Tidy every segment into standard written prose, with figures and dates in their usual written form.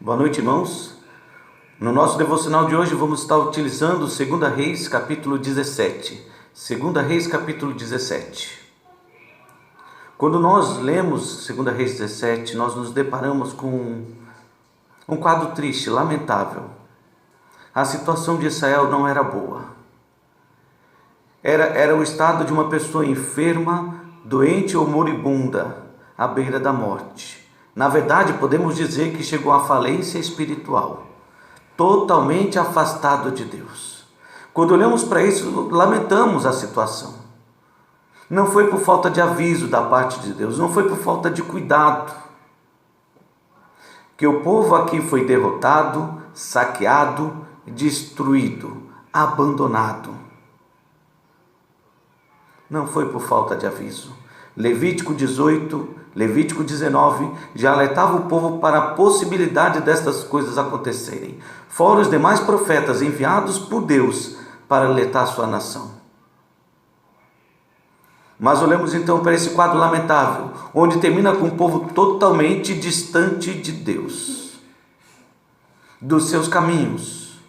Boa noite, irmãos. No nosso devocional de hoje vamos estar utilizando 2 Reis, capítulo 17. 2 Reis, capítulo 17. Quando nós lemos 2 Reis 17, nós nos deparamos com um quadro triste, lamentável. A situação de Israel não era boa. Era o estado de uma pessoa enferma, doente ou moribunda, à beira da morte. Na verdade, podemos dizer que chegou à falência espiritual, totalmente afastado de Deus. Quando olhamos para isso, lamentamos a situação. Não foi por falta de aviso da parte de Deus, não foi por falta de cuidado, que o povo aqui foi derrotado, saqueado, destruído, abandonado. Não foi por falta de aviso. Levítico 18, Levítico 19 já alertava o povo para a possibilidade destas coisas acontecerem. Fora os demais profetas enviados por Deus para alertar sua nação. Mas olhamos então para esse quadro lamentável, onde termina com um povo totalmente distante de Deus, dos seus caminhos,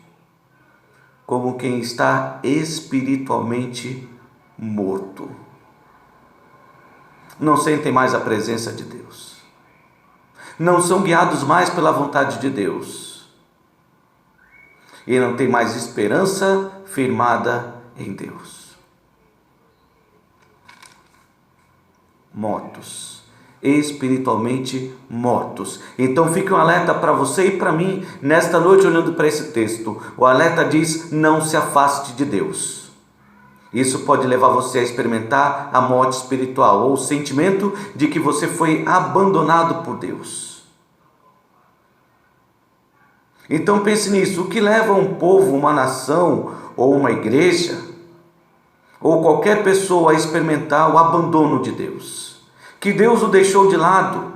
como quem está espiritualmente morto. Não sentem mais a presença de Deus. Não são guiados mais pela vontade de Deus. E não tem mais esperança firmada em Deus. Mortos. Espiritualmente mortos. Então fica um alerta para você e para mim, nesta noite, olhando para esse texto. O alerta diz: não se afaste de Deus. Isso pode levar você a experimentar a morte espiritual, ou o sentimento de que você foi abandonado por Deus. Então pense nisso: o que leva um povo, uma nação, ou uma igreja, ou qualquer pessoa a experimentar o abandono de Deus? Que Deus o deixou de lado,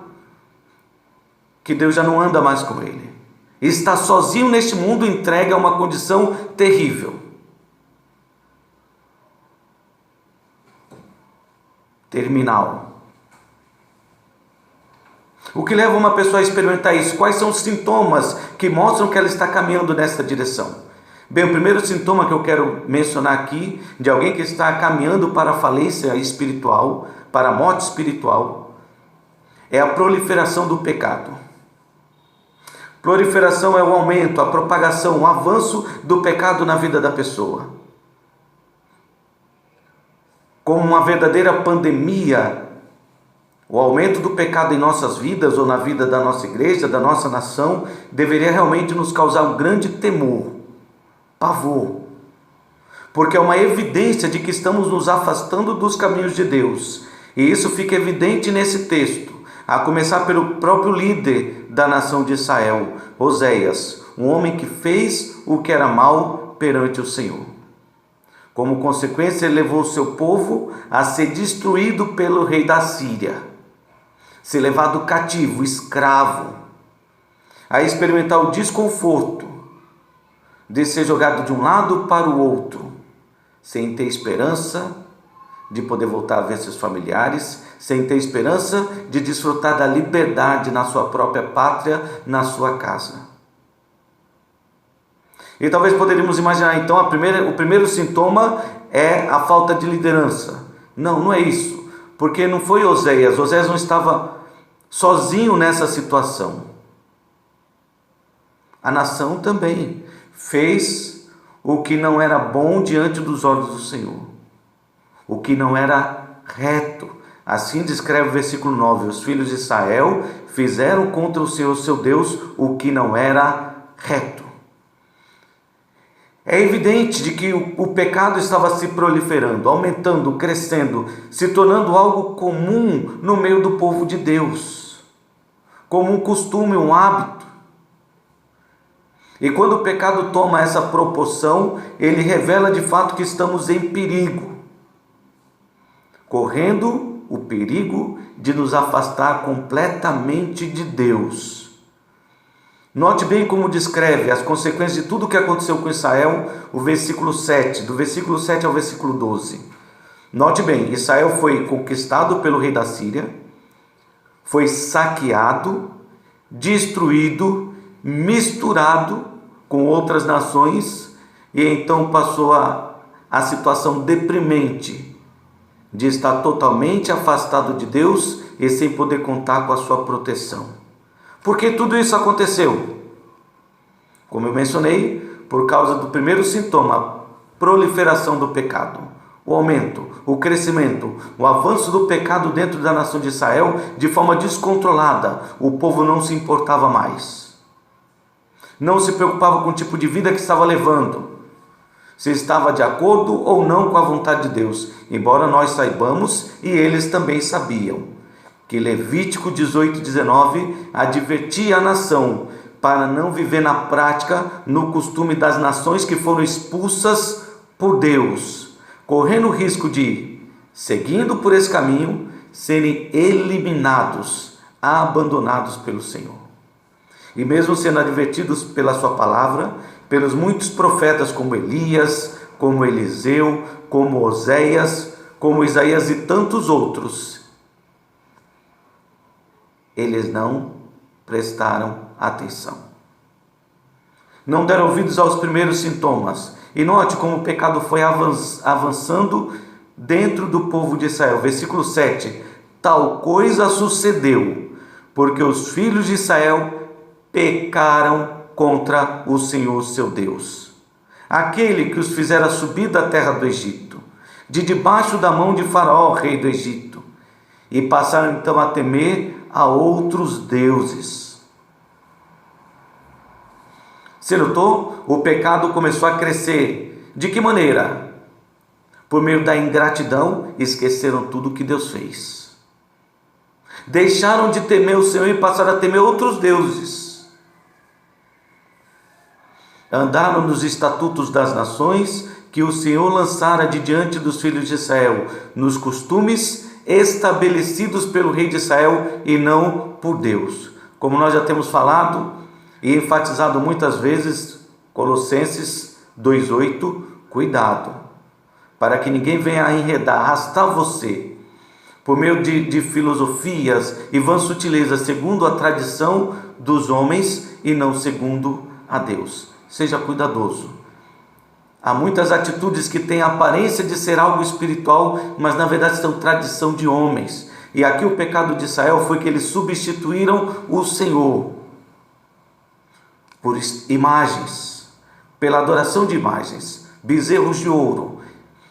que Deus já não anda mais com ele, está sozinho neste mundo, entregue a uma condição terrível. Terminal. O que leva uma pessoa a experimentar isso? Quais são os sintomas que mostram que ela está caminhando nessa direção? Bem, o primeiro sintoma que eu quero mencionar aqui, de alguém que está caminhando para a falência espiritual, para a morte espiritual, é a proliferação do pecado. Proliferação é o aumento, a propagação, o avanço do pecado na vida da pessoa. Como uma verdadeira pandemia, o aumento do pecado em nossas vidas ou na vida da nossa igreja, da nossa nação, deveria realmente nos causar um grande temor, pavor, porque é uma evidência de que estamos nos afastando dos caminhos de Deus, e isso fica evidente nesse texto, a começar pelo próprio líder da nação de Israel, Oséias, um homem que fez o que era mal perante o Senhor. Como consequência, ele levou o seu povo a ser destruído pelo rei da Síria, ser levado cativo, escravo, a experimentar o desconforto de ser jogado de um lado para o outro, sem ter esperança de poder voltar a ver seus familiares, sem ter esperança de desfrutar da liberdade na sua própria pátria, na sua casa. E talvez poderíamos imaginar então o primeiro sintoma é a falta de liderança. Não é isso, porque não foi Oséias não estava sozinho nessa situação. A nação também fez o que não era bom diante dos olhos do Senhor, o que não era reto. Assim descreve o versículo 9: os filhos de Israel fizeram contra o Senhor seu Deus o que não era reto. É evidente de que o pecado estava se proliferando, aumentando, crescendo, se tornando algo comum no meio do povo de Deus, como um costume, um hábito. E quando o pecado toma essa proporção, ele revela de fato que estamos em perigo, correndo o perigo de nos afastar completamente de Deus. Note bem como descreve as consequências de tudo o que aconteceu com Israel, o versículo 7, do versículo 7 ao versículo 12. Note bem, Israel foi conquistado pelo rei da Síria, foi saqueado, destruído misturado com outras nações, e então passou a situação deprimente de estar totalmente afastado de Deus e sem poder contar com a sua proteção. Por que tudo isso aconteceu? Como eu mencionei, por causa do primeiro sintoma, a proliferação do pecado, o aumento, o crescimento, o avanço do pecado dentro da nação de Israel de forma descontrolada. O povo não se importava mais, não se preocupava com o tipo de vida que estava levando, se estava de acordo ou não com a vontade de Deus, embora nós saibamos, e eles também sabiam, que Levítico 18:19 advertia a nação para não viver na prática no costume das nações que foram expulsas por Deus, correndo o risco de, seguindo por esse caminho, serem eliminados, abandonados pelo Senhor. E mesmo sendo advertidos pela sua palavra, pelos muitos profetas como Elias, como Eliseu, como Oséias, como Isaías e tantos outros, eles não prestaram atenção. Não deram ouvidos aos primeiros sintomas. E note como o pecado foi avançando dentro do povo de Israel. Versículo 7. Tal coisa sucedeu, porque os filhos de Israel pecaram contra o Senhor seu Deus, aquele que os fizera subir da terra do Egito, de debaixo da mão de Faraó, rei do Egito, e passaram então a temer a outros deuses. Você notou? O pecado começou a crescer. De que maneira? Por meio da ingratidão, esqueceram tudo que Deus fez. Deixaram de temer o Senhor e passaram a temer outros deuses. Andaram nos estatutos das nações que o Senhor lançara de diante dos filhos de Israel, nos costumes estabelecidos pelo rei de Israel e não por Deus. Como nós já temos falado e enfatizado muitas vezes, Colossenses 2:8, cuidado, para que ninguém venha a enredar, arrastar você, por meio de filosofias e vãs sutilezas, segundo a tradição dos homens e não segundo a Deus. Seja cuidadoso. Há muitas atitudes que têm a aparência de ser algo espiritual, mas na verdade são tradição de homens. E aqui o pecado de Israel foi que eles substituíram o Senhor por imagens, pela adoração de imagens, bezerros de ouro.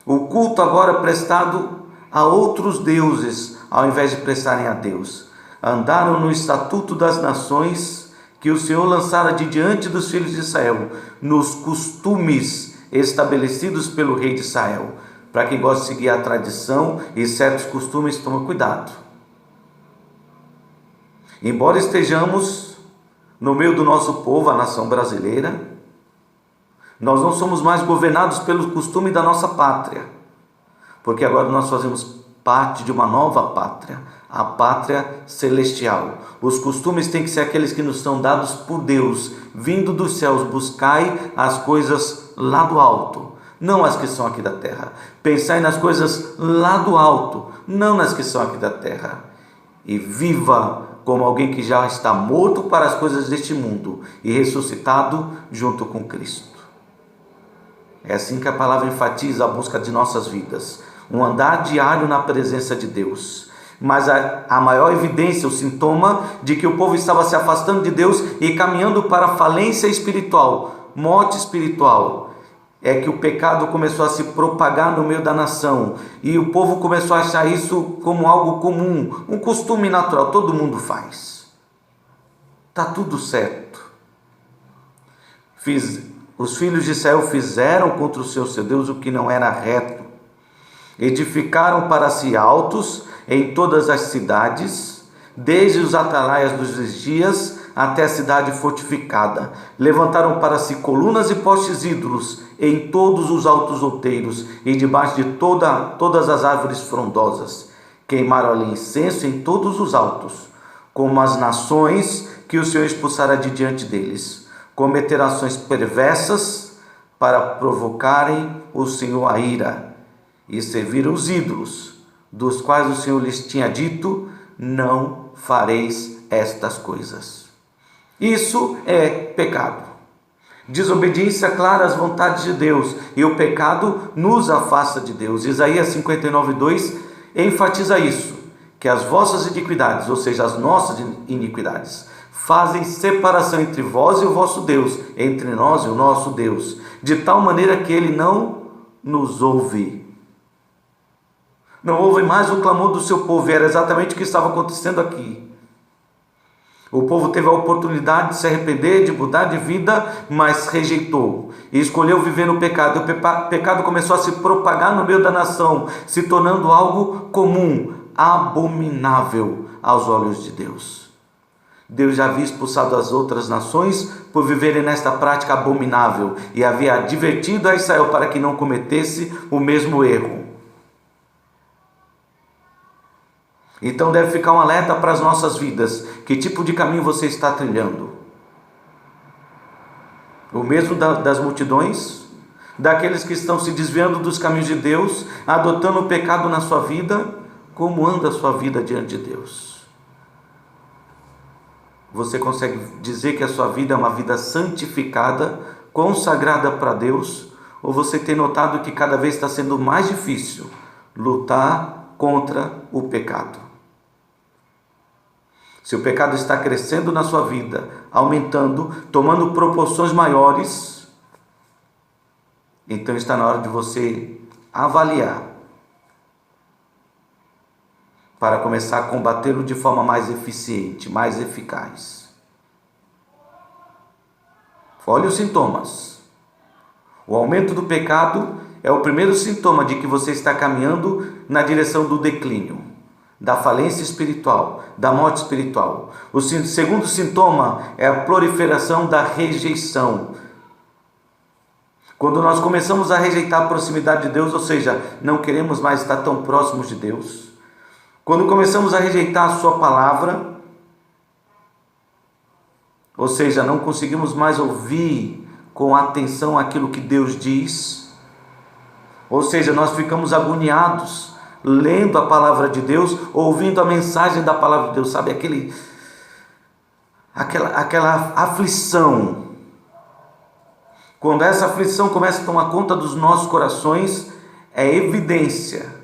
O culto agora prestado a outros deuses, ao invés de prestarem a Deus. Andaram no estatuto das nações que o Senhor lançara de diante dos filhos de Israel, nos costumes estabelecidos pelo rei de Israel. Para quem gosta de seguir a tradição e certos costumes, toma cuidado. Embora estejamos no meio do nosso povo, a nação brasileira, nós não somos mais governados pelo costume da nossa pátria, porque agora nós fazemos parte de uma nova pátria, a pátria celestial. Os costumes têm que ser aqueles que nos são dados por Deus, vindo dos céus. Buscai as coisas lá do alto, não as que são aqui da terra. Pensai nas coisas lá do alto, não nas que são aqui da terra. E viva como alguém que já está morto para as coisas deste mundo e ressuscitado junto com Cristo. É assim que a palavra enfatiza a busca de nossas vidas, um andar diário na presença de Deus. Mas a maior evidência, o sintoma de que o povo estava se afastando de Deus e caminhando para a falência espiritual, morte espiritual, é que o pecado começou a se propagar no meio da nação, e o povo começou a achar isso como algo comum, um costume natural, todo mundo faz. Está tudo certo. Os filhos de Israel fizeram contra o seu Deus o que não era reto. Edificaram para si altos em todas as cidades, desde os atalaias dos vigias até a cidade fortificada. Levantaram para si colunas e postes ídolos em todos os altos outeiros e debaixo de todas as árvores frondosas. Queimaram ali incenso em todos os altos, como as nações que o Senhor expulsara de diante deles. Cometeram ações perversas para provocarem o Senhor a ira, e serviram os ídolos, dos quais o Senhor lhes tinha dito: não fareis estas coisas. Isso é pecado. Desobediência clara às vontades de Deus, e o pecado nos afasta de Deus. Isaías 59:2 enfatiza isso, que as vossas iniquidades, ou seja, as nossas iniquidades, fazem separação entre vós e o vosso Deus, entre nós e o nosso Deus, de tal maneira que Ele não nos ouve. Não ouve mais o clamor do seu povo, e era exatamente o que estava acontecendo aqui. O povo teve a oportunidade de se arrepender, de mudar de vida, mas rejeitou e escolheu viver no pecado. O pecado começou a se propagar no meio da nação, se tornando algo comum, abominável aos olhos de Deus. Deus já havia expulsado as outras nações por viverem nesta prática abominável e havia advertido a Israel para que não cometesse o mesmo erro. Então deve ficar um alerta para as nossas vidas. Que tipo de caminho você está trilhando? O mesmo das multidões? Daqueles que estão se desviando dos caminhos de Deus, adotando o pecado na sua vida? Como anda a sua vida diante de Deus? Você consegue dizer que a sua vida é uma vida santificada, consagrada para Deus? Ou você tem notado que cada vez está sendo mais difícil lutar contra o pecado? Se o pecado está crescendo na sua vida, aumentando, tomando proporções maiores, então está na hora de você avaliar para começar a combatê-lo de forma mais eficiente, mais eficaz. Olha os sintomas. O aumento do pecado é o primeiro sintoma de que você está caminhando na direção do declínio, da falência espiritual, da morte espiritual. O segundo sintoma é a proliferação da rejeição. Quando nós começamos a rejeitar a proximidade de Deus, ou seja, não queremos mais estar tão próximos de Deus. Quando começamos a rejeitar a sua palavra, ou seja, não conseguimos mais ouvir com atenção aquilo que Deus diz, ou seja, nós ficamos agoniados lendo a palavra de Deus, ouvindo a mensagem da palavra de Deus, sabe, aquela aflição. Quando essa aflição começa a tomar conta dos nossos corações, é evidência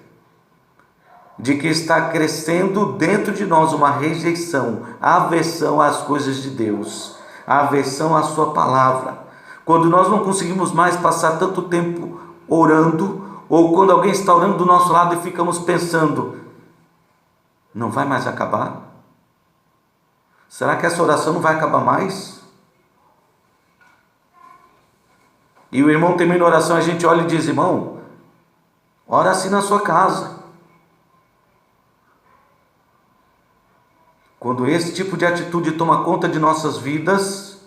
de que está crescendo dentro de nós uma rejeição, aversão às coisas de Deus, aversão à sua palavra. Quando nós não conseguimos mais passar tanto tempo orando, ou quando alguém está orando do nosso lado e ficamos pensando, não vai mais acabar? Será que essa oração não vai acabar mais? E o irmão termina a oração, a gente olha e diz, irmão, ora assim na sua casa. Quando esse tipo de atitude toma conta de nossas vidas,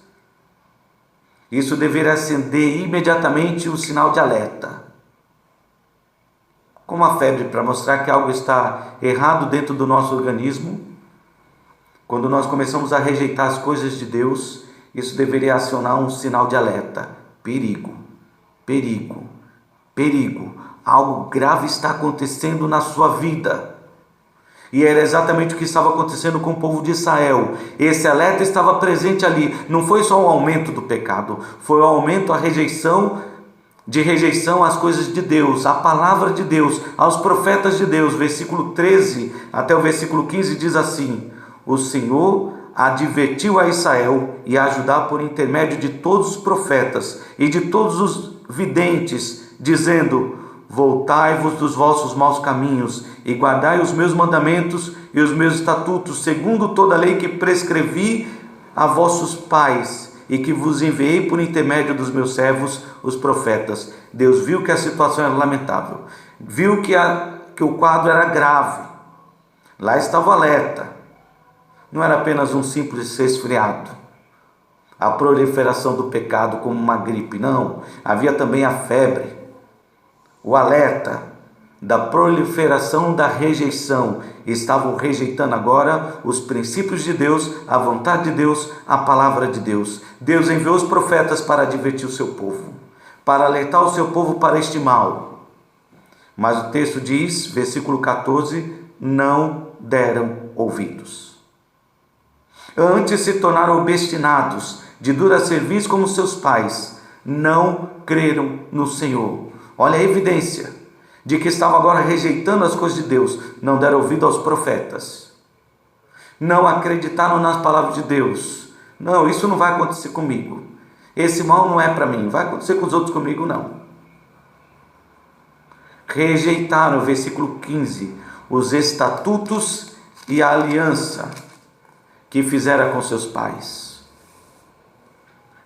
isso deverá acender imediatamente o sinal de alerta. Como a febre, para mostrar que algo está errado dentro do nosso organismo. Quando nós começamos a rejeitar as coisas de Deus, isso deveria acionar um sinal de alerta. Perigo, perigo, perigo. Algo grave está acontecendo na sua vida. E era exatamente o que estava acontecendo com o povo de Israel. Esse alerta estava presente ali. Não foi só o aumento do pecado, foi o aumento, a rejeição às coisas de Deus, à palavra de Deus, aos profetas de Deus. Versículo 13 até o versículo 15 diz assim: o Senhor advertiu a Israel e a Judá por intermédio de todos os profetas e de todos os videntes, dizendo: voltai-vos dos vossos maus caminhos e guardai os meus mandamentos e os meus estatutos, segundo toda a lei que prescrevi a vossos pais e que vos enviei por intermédio dos meus servos, os profetas. Deus viu que a situação era lamentável, viu que o quadro era grave. Lá estava o alerta. Não era apenas um simples resfriado, a proliferação do pecado como uma gripe, não. Havia também a febre, o alerta da proliferação da rejeição. Estavam rejeitando agora os princípios de Deus, a vontade de Deus, a palavra de Deus. Deus enviou os profetas para advertir o seu povo, para alertar o seu povo para este mal. Mas o texto diz, versículo 14, não deram ouvidos. Antes se tornaram obstinados, de dura serviço como seus pais. Não creram no Senhor. Olha a evidência de que estavam agora rejeitando as coisas de Deus. Não deram ouvido aos profetas. Não acreditaram nas palavras de Deus. Não, isso não vai acontecer comigo. Esse mal não é para mim. Vai acontecer com os outros, comigo não. Rejeitaram, versículo 15, os estatutos e a aliança que fizera com seus pais.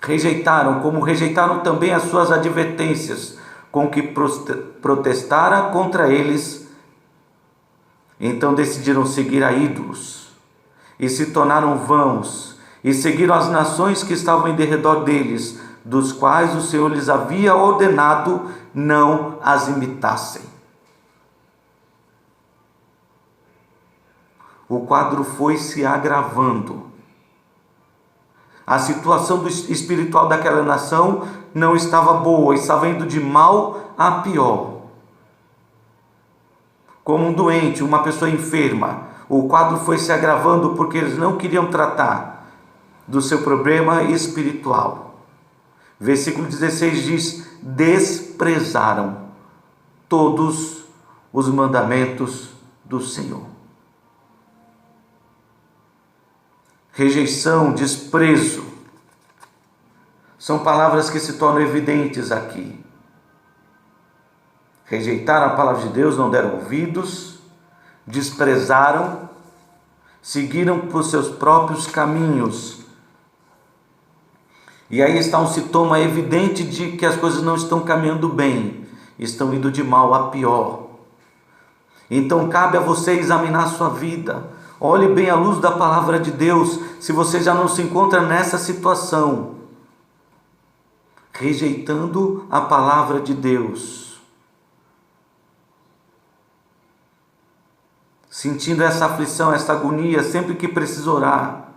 Rejeitaram, como rejeitaram também as suas advertências, com que protestara contra eles. Então decidiram seguir a ídolos, e se tornaram vãos, e seguiram as nações que estavam em derredor deles, dos quais o Senhor lhes havia ordenado não as imitassem. O quadro foi se agravando. A situação espiritual daquela nação não estava boa, estava indo de mal a pior. Como um doente, uma pessoa enferma, o quadro foi se agravando porque eles não queriam tratar do seu problema espiritual. Versículo 16 diz: desprezaram todos os mandamentos do Senhor. Rejeição, desprezo, são palavras que se tornam evidentes aqui. Rejeitaram a palavra de Deus, não deram ouvidos, desprezaram, seguiram por seus próprios caminhos. E aí está um sintoma evidente de que as coisas não estão caminhando bem, estão indo de mal a pior. Então cabe a você examinar a sua vida. Olhe bem à luz da palavra de Deus, se você já não se encontra nessa situação, rejeitando a palavra de Deus, sentindo essa aflição, essa agonia sempre que precisa orar.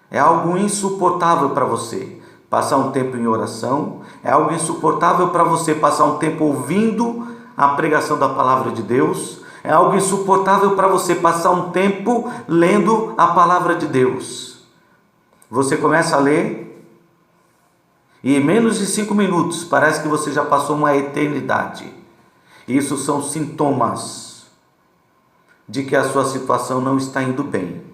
É algo insuportável para você passar um tempo em oração, é algo insuportável para você passar um tempo ouvindo a pregação da palavra de Deus, é algo insuportável para você passar um tempo lendo a palavra de Deus. Você começa a ler e em menos de 5 minutos parece que você já passou uma eternidade. Isso são sintomas de que a sua situação não está indo bem.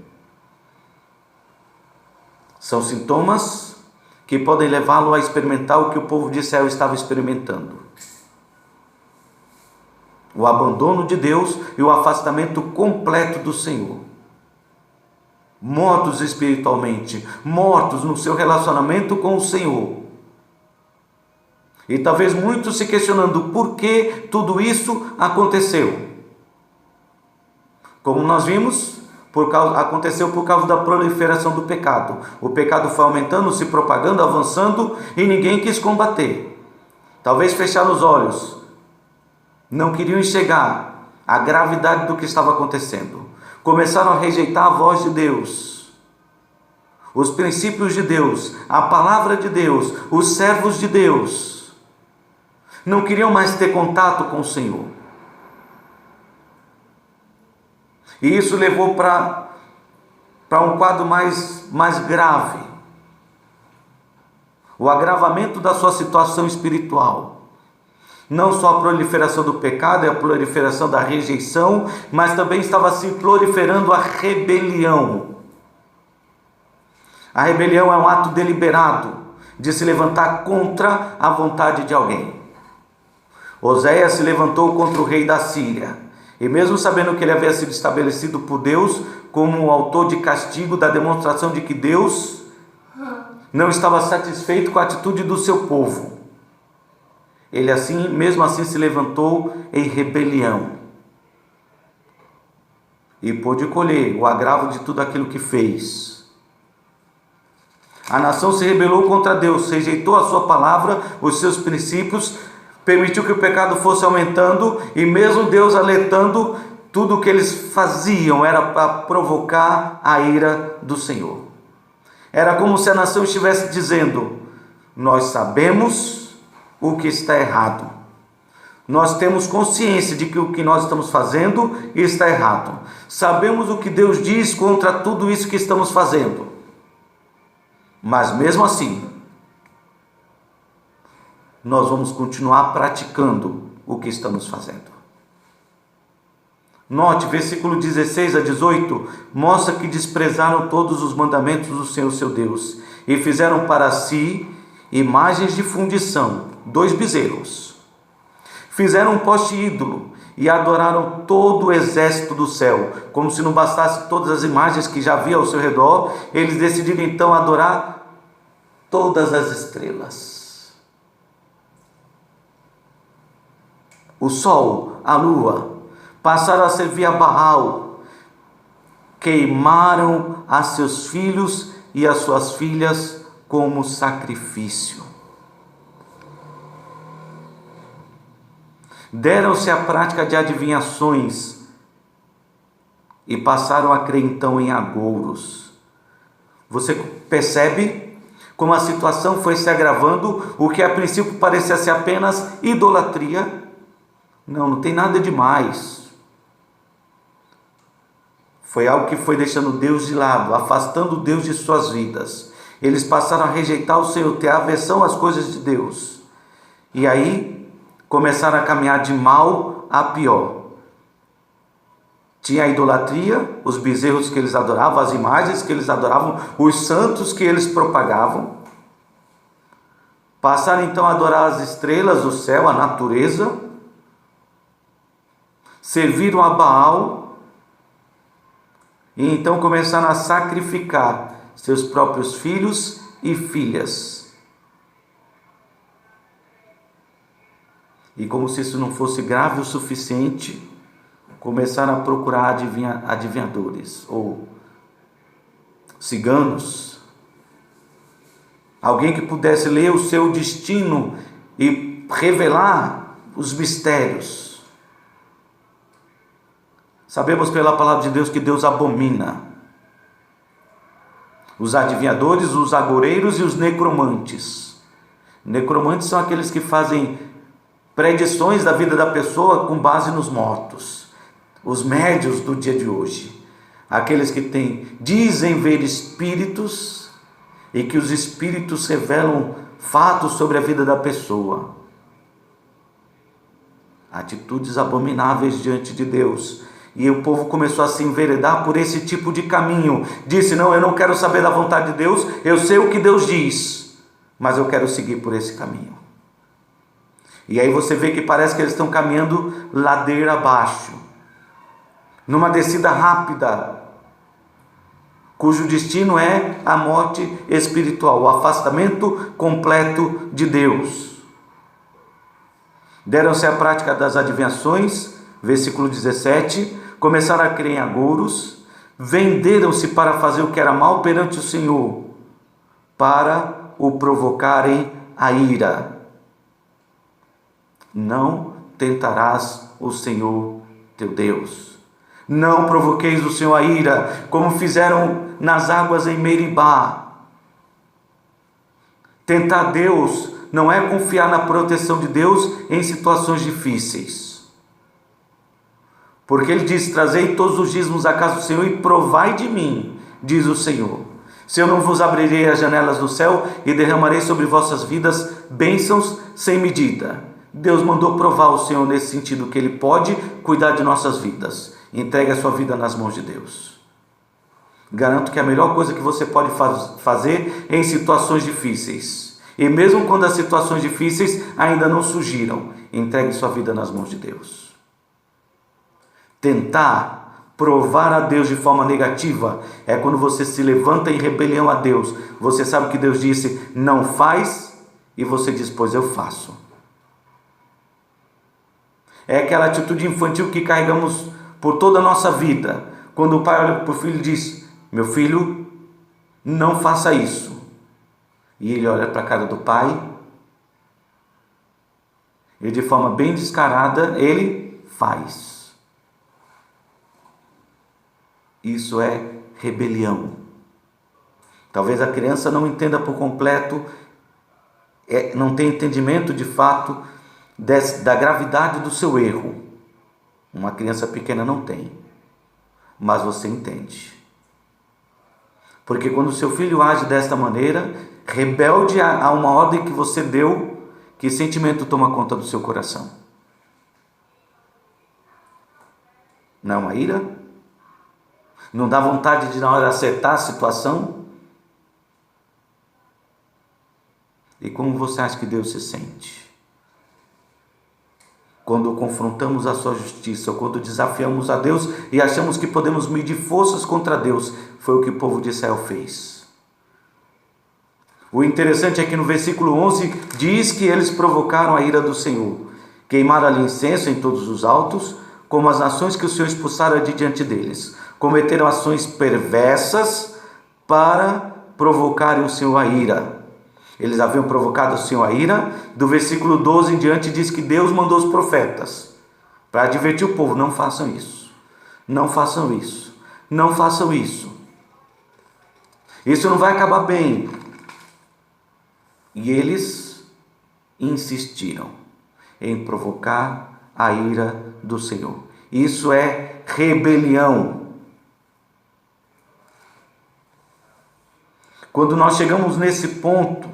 São sintomas que podem levá-lo a experimentar o que o povo de Israel estava experimentando: o abandono de Deus e o afastamento completo do Senhor. Mortos espiritualmente, mortos no seu relacionamento com o Senhor. E talvez muitos se questionando por que tudo isso aconteceu. Como nós vimos, aconteceu por causa da proliferação do pecado. O pecado foi aumentando, se propagando, avançando, e ninguém quis combater. Talvez fecharam os olhos, não queriam enxergar a gravidade do que estava acontecendo. Começaram a rejeitar a voz de Deus, os princípios de Deus, a palavra de Deus, os servos de Deus. Não queriam mais ter contato com o Senhor. E isso levou para um quadro mais grave. O agravamento da sua situação espiritual. Não só a proliferação do pecado e a proliferação da rejeição, mas também estava se proliferando a rebelião. A rebelião é um ato deliberado de se levantar contra a vontade de alguém. Oséias se levantou contra o rei da Síria, e mesmo sabendo que ele havia sido estabelecido por Deus como o autor de castigo, da demonstração de que Deus não estava satisfeito com a atitude do seu povo, ele mesmo assim se levantou em rebelião e pôde colher o agravo de tudo aquilo que fez. A nação se rebelou contra Deus, rejeitou a sua palavra, os seus princípios, permitiu que o pecado fosse aumentando, e mesmo Deus alertando, tudo o que eles faziam era para provocar a ira do Senhor. Era como se a nação estivesse dizendo: nós sabemos o que está errado, Nós temos consciência de que o que nós estamos fazendo está errado. Sabemos o que Deus diz contra tudo isso que estamos fazendo. Mas mesmo assim, nós vamos continuar praticando o que estamos fazendo. Note, versículo 16 a 18, mostra que desprezaram todos os mandamentos do Senhor seu Deus, e fizeram para si imagens de fundição, 2 bezerros. Fizeram um poste ídolo e adoraram todo o exército do céu. Como se não bastasse todas as imagens que já havia ao seu redor, eles decidiram então adorar todas as estrelas. O sol, a lua, passaram a servir a Baal, queimaram a seus filhos e as suas filhas como sacrifício. Deram-se à prática de adivinhações e passaram a crer então em agouros. Você percebe como a situação foi se agravando? O que a princípio parecia ser apenas idolatria, não tem nada demais. Foi algo que foi deixando Deus de lado, afastando Deus de suas vidas. Eles passaram a rejeitar o Senhor, ter aversão às coisas de Deus. E aí começaram a caminhar de mal a pior. Tinha a idolatria, os bezerros que eles adoravam, as imagens que eles adoravam, os santos que eles propagavam. Passaram então a adorar as estrelas do céu, a natureza. Serviram a Baal. E então começaram a sacrificar seus próprios filhos e filhas. E como se isso não fosse grave o suficiente, começaram a procurar adivinhadores ou ciganos, alguém que pudesse ler o seu destino e revelar os mistérios. Sabemos pela palavra de Deus que Deus abomina os adivinhadores, os agoureiros e os necromantes. Necromantes são aqueles que fazem predições da vida da pessoa com base nos mortos. Os médiuns do dia de hoje, aqueles que dizem ver espíritos e que os espíritos revelam fatos sobre a vida da pessoa. Atitudes abomináveis diante de Deus. E o povo começou a se enveredar por esse tipo de caminho. Disse: não, eu não quero saber da vontade de Deus, eu sei o que Deus diz, mas eu quero seguir por esse caminho. E aí você vê que parece que eles estão caminhando ladeira abaixo, numa descida rápida, cujo destino é a morte espiritual, o afastamento completo de Deus. Deram-se à prática das adivinhações, versículo 17, começaram a crer em agouros, venderam-se para fazer o que era mal perante o Senhor, para o provocarem a ira. Não tentarás o Senhor teu Deus. Não provoqueis o Senhor a ira, como fizeram nas águas em Meribá. Tentar Deus não é confiar na proteção de Deus em situações difíceis. Porque ele diz: trazei todos os dízimos à casa do Senhor e provai de mim, diz o Senhor, se eu não vos abrirei as janelas do céu e derramarei sobre vossas vidas bênçãos sem medida. Deus mandou provar o Senhor nesse sentido, que Ele pode cuidar de nossas vidas. Entregue a sua vida nas mãos de Deus. Garanto que a melhor coisa que você pode fazer em situações difíceis, e mesmo quando as situações difíceis ainda não surgiram, entregue sua vida nas mãos de Deus. Tentar provar a Deus de forma negativa é quando você se levanta em rebelião a Deus. Você sabe que Deus disse não faz, e você diz: pois eu faço. É aquela atitude infantil que carregamos por toda a nossa vida. Quando o pai olha para o filho e diz: meu filho, não faça isso. E ele olha para a cara do pai e de forma bem descarada ele faz. Isso é rebelião. Talvez a criança não entenda por completo, não tenha entendimento de fato da gravidade do seu erro. Uma criança pequena não tem, mas você entende. Porque quando seu filho age desta maneira, rebelde a uma ordem que você deu, que sentimento toma conta do seu coração? Não é uma ira? Não dá vontade de na hora acertar a situação? E como você acha que Deus se sente? Quando confrontamos a sua justiça, ou quando desafiamos a Deus e achamos que podemos medir forças contra Deus, foi o que o povo de Israel fez. O interessante é que no versículo 11 diz que eles provocaram a ira do Senhor, queimaram ali incenso em todos os altos, como as nações que o Senhor expulsara de diante deles, cometeram ações perversas para provocarem o Senhor a ira. Eles haviam provocado o Senhor a ira. Do versículo 12 em diante diz que Deus mandou os profetas para advertir o povo: não façam isso, não façam isso, não façam isso. Isso não vai acabar bem. E eles insistiram em provocar a ira do Senhor. Isso é rebelião. Quando nós chegamos nesse ponto,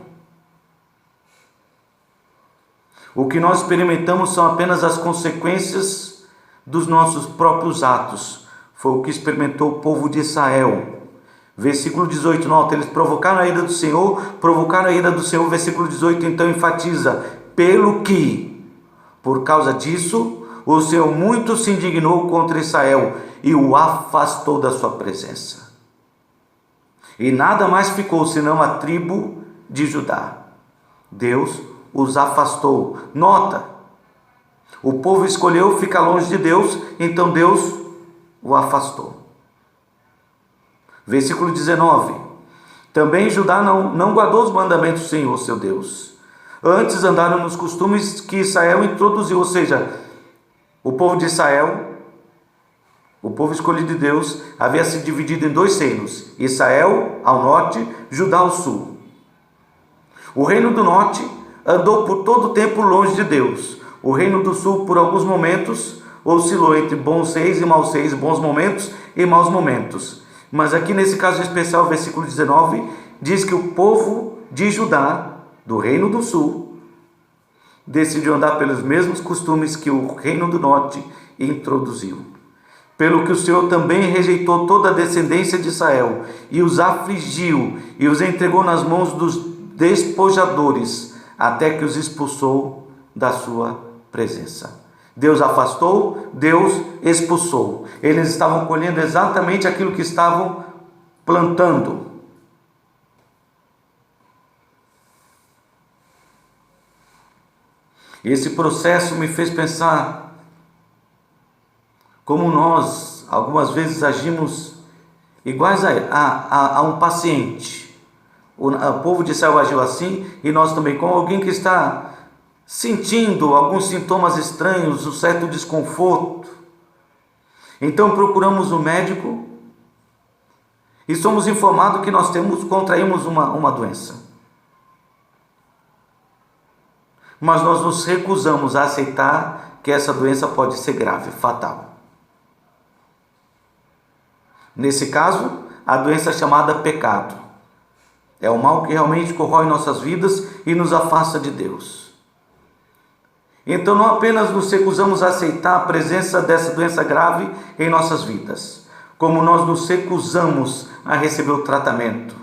o que nós experimentamos são apenas as consequências dos nossos próprios atos. Foi o que experimentou o povo de Israel. Versículo 18, nota, eles provocaram a ira do Senhor, provocaram a ira do Senhor. Versículo 18 então enfatiza: pelo que, por causa disso, o Senhor muito se indignou contra Israel e o afastou da sua presença. E nada mais ficou senão a tribo de Judá. Deus os afastou. Nota, o povo escolheu ficar longe de Deus, então Deus o afastou. Versículo 19, também Judá não guardou os mandamentos do Senhor, seu Deus. Antes andaram nos costumes que Israel introduziu, ou seja, o povo de Israel, o povo escolhido de Deus, havia se dividido em dois reinos: Israel ao norte, Judá ao sul. O reino do norte andou por todo o tempo longe de Deus. O reino do sul, por alguns momentos, oscilou entre bons reis e maus reis, bons momentos e maus momentos. Mas aqui nesse caso especial, versículo 19, diz que o povo de Judá, do reino do sul, decidiu andar pelos mesmos costumes que o reino do norte introduziu. Pelo que o Senhor também rejeitou toda a descendência de Israel, e os afligiu, e os entregou nas mãos dos despojadores, até que os expulsou da sua presença. Deus afastou, Deus expulsou. Eles estavam colhendo exatamente aquilo que estavam plantando. Esse processo me fez pensar como nós, algumas vezes, agimos iguais a um paciente. O povo de Israel agiu assim, e nós também, como alguém que está sentindo alguns sintomas estranhos, um certo desconforto. Então procuramos um médico e somos informados que nós contraímos uma doença. Mas nós nos recusamos a aceitar que essa doença pode ser grave, fatal. Nesse caso, a doença é chamada pecado. É o mal que realmente corrói nossas vidas e nos afasta de Deus. Então não apenas nos recusamos a aceitar a presença dessa doença grave em nossas vidas, como nós nos recusamos a receber o tratamento.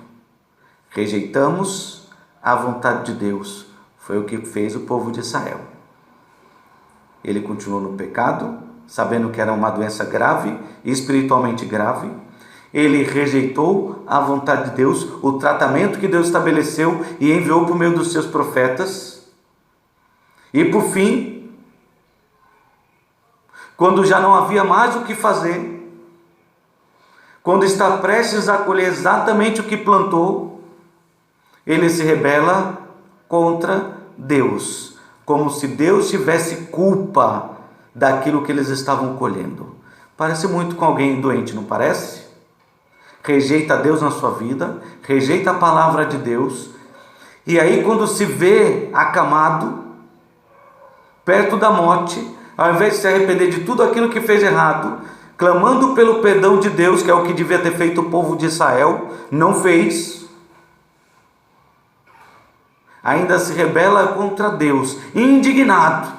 Rejeitamos a vontade de Deus. Foi o que fez o povo de Israel. Ele continuou no pecado, sabendo que era uma doença grave, espiritualmente grave. Ele rejeitou a vontade de Deus, o tratamento que Deus estabeleceu e enviou por meio dos seus profetas. E por fim, quando já não havia mais o que fazer, quando está prestes a colher exatamente o que plantou, ele se rebela contra Deus, como se Deus tivesse culpa daquilo que eles estavam colhendo. Parece muito com alguém doente, não parece? Rejeita Deus na sua vida, rejeita a palavra de Deus, e aí quando se vê acamado, perto da morte, ao invés de se arrepender de tudo aquilo que fez errado, clamando pelo perdão de Deus, que é o que devia ter feito o povo de Israel, não fez, ainda se rebela contra Deus, indignado,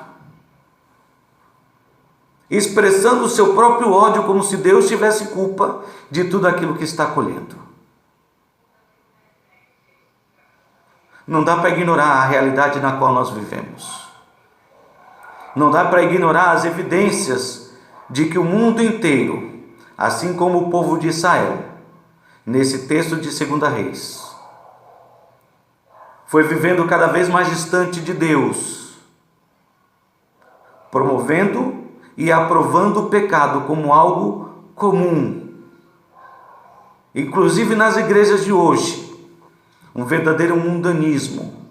expressando o seu próprio ódio, como se Deus tivesse culpa de tudo aquilo que está colhendo. Não dá para ignorar a realidade na qual nós vivemos. Não dá para ignorar as evidências de que o mundo inteiro, assim como o povo de Israel, nesse texto de 2 Reis, foi vivendo cada vez mais distante de Deus, promovendo e aprovando o pecado como algo comum. Inclusive nas igrejas de hoje, um verdadeiro mundanismo.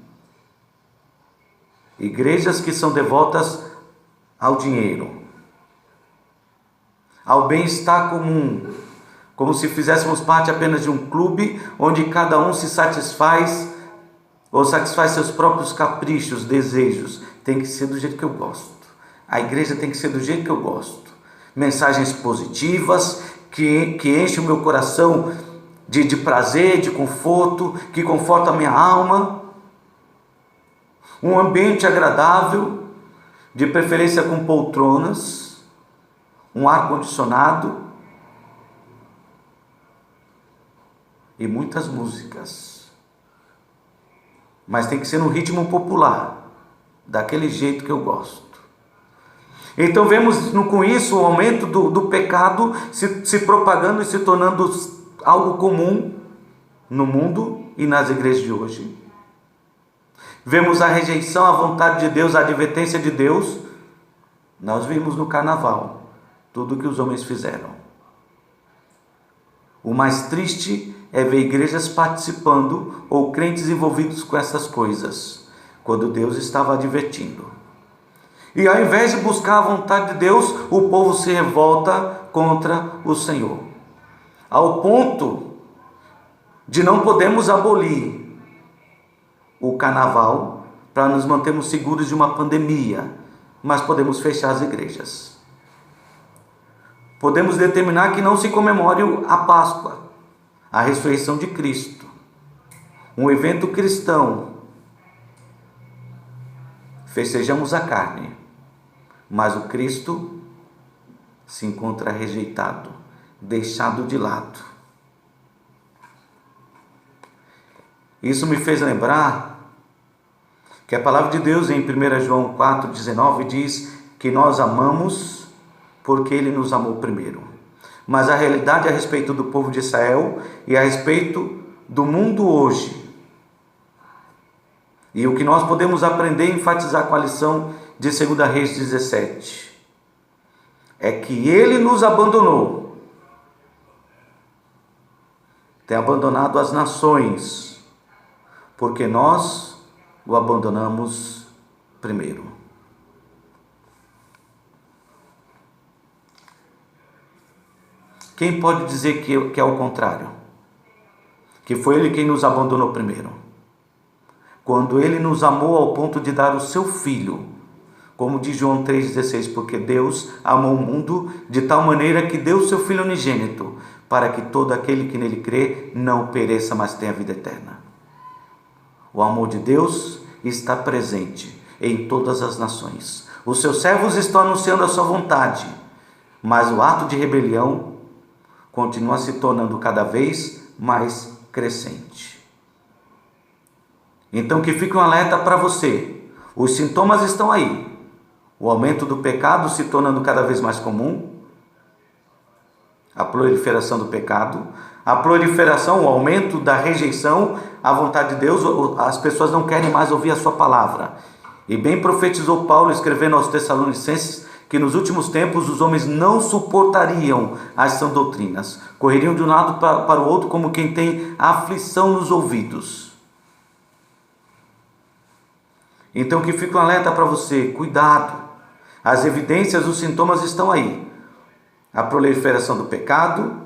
Igrejas que são devotas ao dinheiro, ao bem-estar comum, como se fizéssemos parte apenas de um clube onde cada um se satisfaz ou satisfaz seus próprios caprichos, desejos. Tem que ser do jeito que eu gosto. A igreja tem que ser do jeito que eu gosto. Mensagens positivas que enchem o meu coração de prazer, de conforto, que conforta a minha alma. Um ambiente agradável, de preferência com poltronas, um ar-condicionado e muitas músicas. Mas tem que ser no ritmo popular, daquele jeito que eu gosto. Então vemos com isso o aumento do pecado se propagando e se tornando algo comum no mundo e nas igrejas de hoje. Vemos a rejeição à vontade de Deus, a advertência de Deus. Nós vimos no carnaval tudo o que os homens fizeram. O mais triste é ver igrejas participando ou crentes envolvidos com essas coisas, quando Deus estava advertindo. E ao invés de buscar a vontade de Deus, o povo se revolta contra o Senhor, ao ponto de não podermos abolir o carnaval para nos mantermos seguros de uma pandemia, mas podemos fechar as igrejas. Podemos determinar que não se comemore a Páscoa, a ressurreição de Cristo, um evento cristão. Festejamos a carne, mas o Cristo se encontra rejeitado, deixado de lado. Isso me fez lembrar que a palavra de Deus em 1 João 4,19 diz que nós amamos porque Ele nos amou primeiro. Mas a realidade a respeito do povo de Israel e a respeito do mundo hoje, e o que nós podemos aprender e enfatizar com a lição de 2 Reis 17, é que Ele nos abandonou, tem abandonado as nações, porque nós o abandonamos primeiro. Quem pode dizer que é o contrário? Que foi Ele quem nos abandonou primeiro. Quando Ele nos amou ao ponto de dar o seu Filho, como diz João 3,16, porque Deus amou o mundo de tal maneira que deu o seu Filho unigênito, para que todo aquele que nele crê não pereça, mas tenha vida eterna. O amor de Deus está presente em todas as nações. Os seus servos estão anunciando a sua vontade, mas o ato de rebelião continua se tornando cada vez mais crescente. Então que fique um alerta para você. Os sintomas estão aí. O aumento do pecado se tornando cada vez mais comum, a proliferação do pecado, a proliferação, o aumento da rejeição à vontade de Deus. As pessoas não querem mais ouvir a sua palavra. E bem profetizou Paulo escrevendo aos Tessalonicenses que nos últimos tempos os homens não suportariam as sãs doutrinas, correriam de um lado para o outro como quem tem aflição nos ouvidos. Então que fique um alerta para você, cuidado, as evidências, os sintomas estão aí. A proliferação do pecado,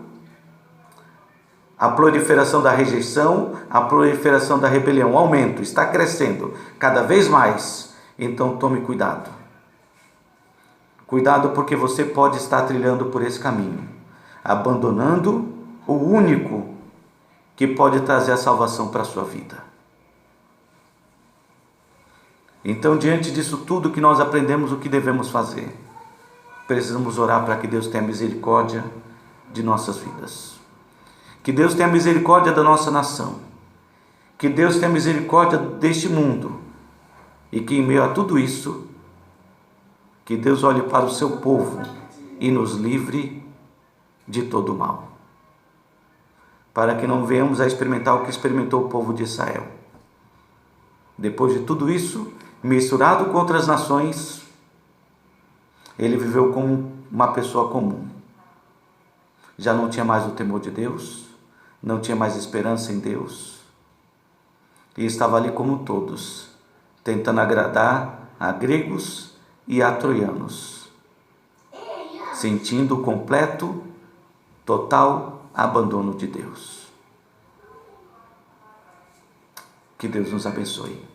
a proliferação da rejeição, a proliferação da rebelião, o aumento, está crescendo cada vez mais. Então tome cuidado. Cuidado, porque você pode estar trilhando por esse caminho, abandonando o único que pode trazer a salvação para a sua vida. Então, diante disso tudo que nós aprendemos, o que devemos fazer? Precisamos orar para que Deus tenha misericórdia de nossas vidas. Que Deus tenha misericórdia da nossa nação. Que Deus tenha misericórdia deste mundo. E que em meio a tudo isso, que Deus olhe para o seu povo e nos livre de todo o mal. Para que não venhamos a experimentar o que experimentou o povo de Israel. Depois de tudo isso, misturado com outras nações, ele viveu como uma pessoa comum. Já não tinha mais o temor de Deus, não tinha mais esperança em Deus. E estava ali como todos, tentando agradar a gregos e a troianos, sentindo o completo, total abandono de Deus. Que Deus nos abençoe.